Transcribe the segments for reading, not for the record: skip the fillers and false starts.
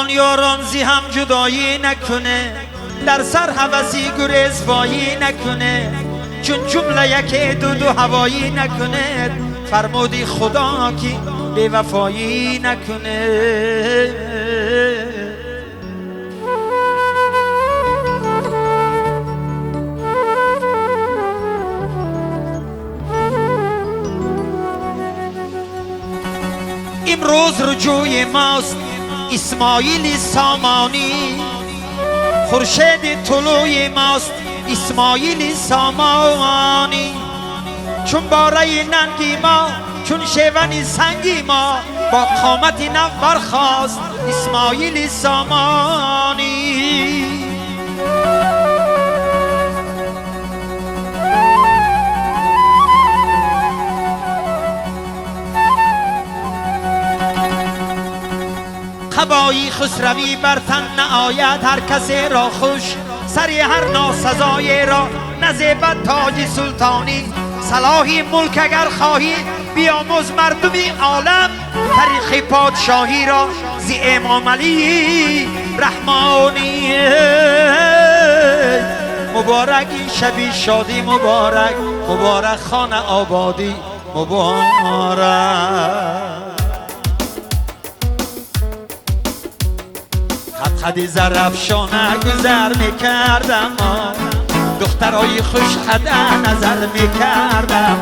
یاران زی هم جدایی نکنه، در سر هوسی گریز وایی نکنه، چون جمله یک دو هوایی نکنه، فرمودی خدا کی بی وفایی نکنه. امروز رجوع ماست اسماعیل سامانی، خورشید طلوع ماست اسماعیل سامانی، چون باره ننگی ما چون شیون سنگی ما، با قامت نو برخاست اسماعیل سامانی. قبایی خسروی بر تن نآید هر کسی را خوش، سری هر ناسزای را نزیبد تاج سلطانی. صلاحی ملک اگر خواهی بیاموز مردمی عالم، طریق پادشاهی را زی امام علی رحمانی. مبارک شبی شادی مبارک، مبارک خانه آبادی مبارک. خدی زرفشانه گذر میکردم، دخترای خوش خده نظر میکردم.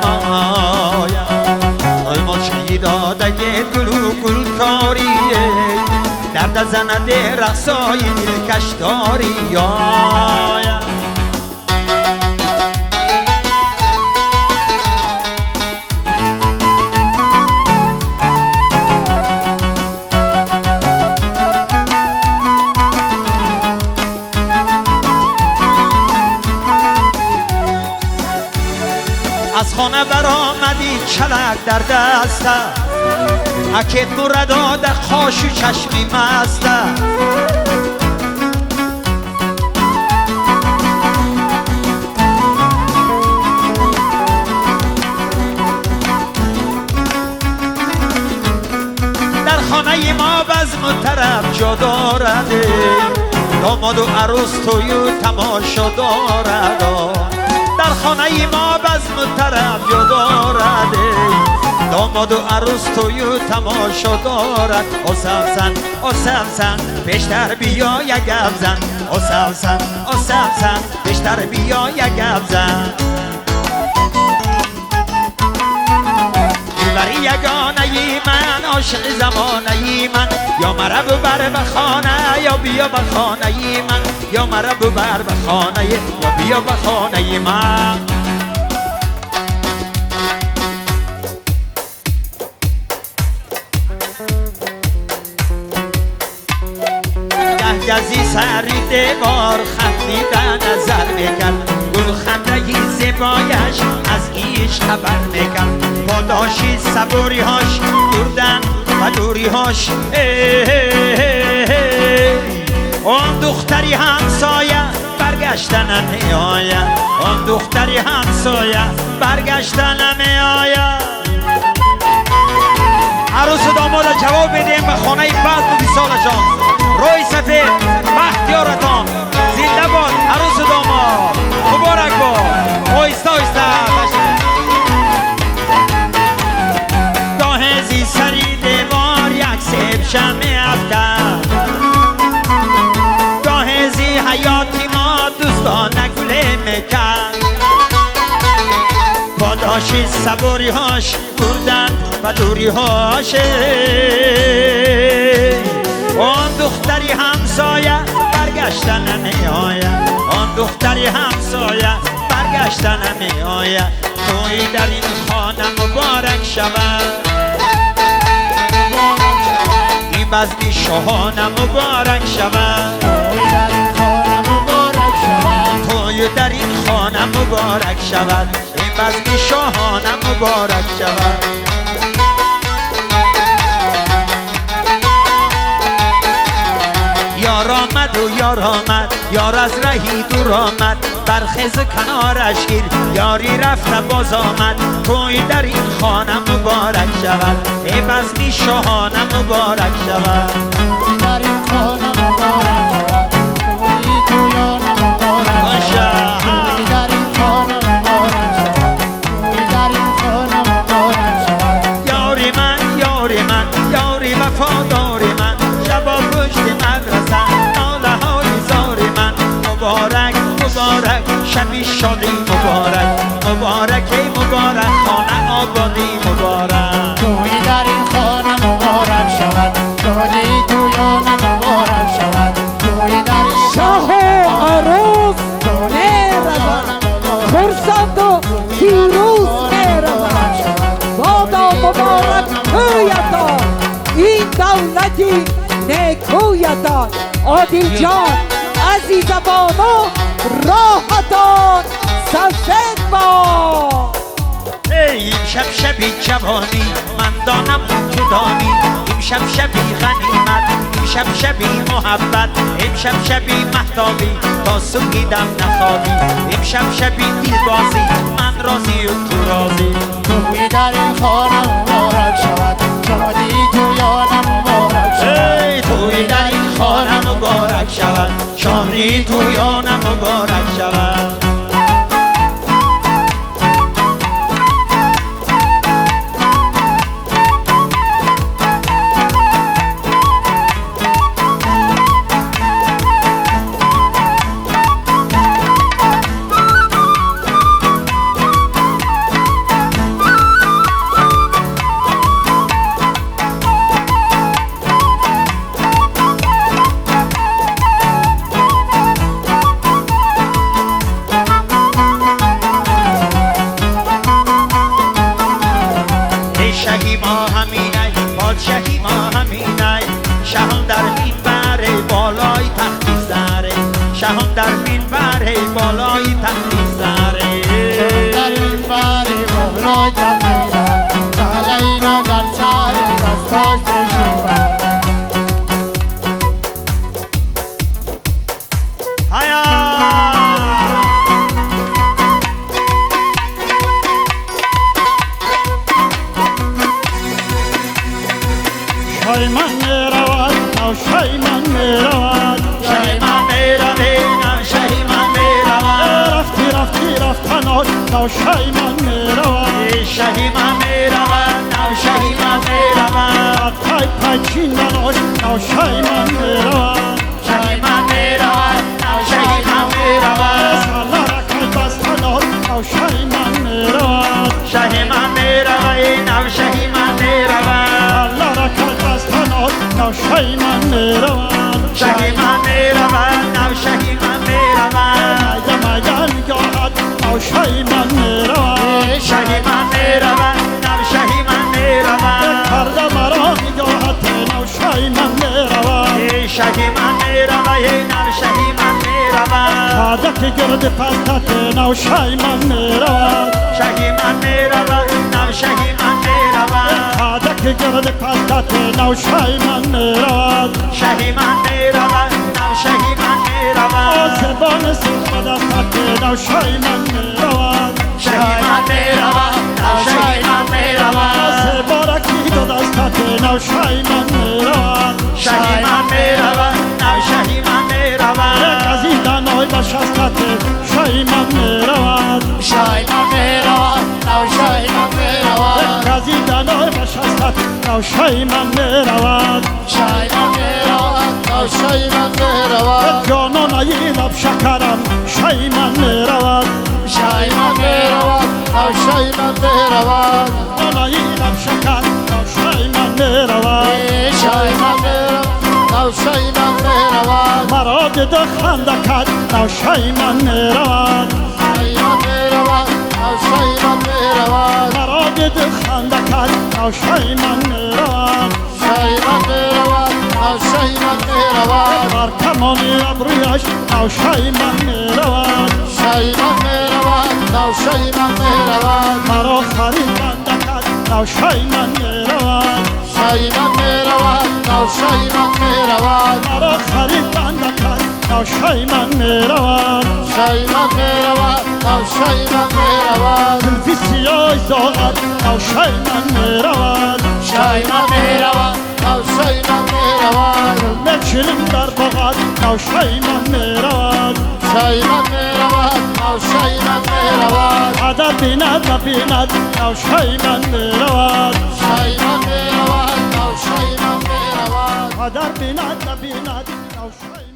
ما شهید آدگه گلو گل کاریه، درد زنده رقصای دلکش داری. از خانه برآمدی چلک در دسته، اکید مرد خاش و چشمی مسته. در خانه ما بزم طرف جا دارده، داماد و عروس توی و تماشا دارد. در خانه ما بزم طرف جا دارده، داماد و عروس توی و تماشا دارد. آسف زن بیشتر بیا یک گپ زن، آسف زن بیشتر بیا یک گپ زن. بری یگانه من عاشق زمانه من، یا مرا ببر به خانه یا بیا به خانه من، یا مرا ببر به خانه یا بیا به خانه من. گهگزی سری دیوار خندیده نظر میکرد، گل خنده زیبایش از ایش خبر میکرد. پاداشی صبوری هاش بردن و دوری هاش، آن دختری همسایه برگشتن نمیآید، آن دختری همسایه برگشتن نمیآید. عروس و داماد جواب بدیم به خانه بعد و وصالشان. روی سفید بختیارتان زنده باد عروس و داماد، مبارک باد. آیسته آیسته داهزی سری دیوار یک سیب شمع افکن، داهزی حیاتی ما دوستانه گله میکن. پاداشی صبوری هاش بردن و دوری هاش، آن دختری همسایه برگشتن نمیآید، آن دختری همسایه برگشتن نمیآید. توی در این خانه مبارک شود، این بزمی شاهانه مبارک شود. توی در این خانه مبارک شود، این بزمی شاهانه مبارک شود. یار آمد و یار آمد، یار از رهی دور آمد، برخیز کنارش گیر، یاری رفت باز آمد. توی در این خانه مبارک شود، ای بزمی شاهانه مبارک شود. در این خانه مبارک شود توی تویان مبارک شود توی در این خانه مبارک شود توی در این خانه مبارک شود یاری من یاری وفاداری من شبا پشت مدرسه ناله های زاری من مبارک مبارک شبی شادی مبارک مبارک مبارک خانه آبادی مبارک توی در این خانه مبارک شود توی تویان مبارک شود توی در این شاه و عروس مهربان خرسند و پیروز مهربان بادا مبارک تویتان این دولتی نیکویتان عادل جان عزیز بانو راحتان سفید با ای امشب شبی جوانی من دانم تو دانی امشب شبی غنیمت امشب شبی محبت امشب شبی مهتابی تا سوگیدم نخوابی امشب شبی دیربازی من راضی و تو راضی توی در این خانه مبارک شود شادی تویان مبارک شود ای توی در این خانه مبارک شود شادی تویان مبارک شود شهی ما همینه پادشاهی ما همینه شهان در منبر بالای تختی سره شهان در منبر بالای تختی سره در این باری مبرای جمیلن سالینا در سر دستاش بشیبن هیا شای من میرود نو شای من میرود شهی من میروه شهی من میروه رفتن نو شای من میرود شهی من میروه شهی من میروه پای چیندناش نو شای من میرود شهی من میروه شهی من میروه سالا رکل بستناش نو شای من میرود شهی من میروه شهی من میروه سالا رکل بستناش نو شای من میرود شهی من میروه شهی من میروه مگه نگاهت نو شای من میرود شهی من میروه شهی من میروه کرده مرا نگاهت نو شای من میرود شهی من میروه شهی من میروه عادت گرد پستت نو شای من میرود شهی من میروه شهی من میروه عادت گرد پستت نو شای من میرود شهی من میروه شهی من میروه آسبان سیخ دستت نو شای من میرود شهی من میروه شهی من میروه آسبارکی دو دستت نو شای من میرود شهی من میروه شهی من میروه گزیدن آی با شستت شای من میرود شهی من میروه شهی من میروه گزیدن آی با شستت نو شای من میرود شهی من میروه شهی من میروه جانان ای لب شکرم شای من میرود شهی من میروه شهی من میروه جانان ای لب شکر نو شای من میرود شهی من میروه شهی من میروه مرا دید خنده کرد نو شای من میرود شهی من میروه شهی من میروه مرا دید خنده کرد نو شای من میرود شهی من میروه شهی من میروه بر کمانی ابرویش نو شای من میرود شهی من میروه شهی من میروه مرا خریدنده کرد نو شای من میرود شهی من میروه شهی من میروه مرا خریدنده کرد نو شای من میرود شهی من میروه شهی من میروه زلفی سیاه زاغد نو شای من میرود شهی من میروه شهی من میروه میرود نوشای من میرود شایمان میرود نوشایمان میرود هدر بیند نبیند نوشای من میرود شایمان میرود نوشایمان میرود هدر بیند نبیند نوشای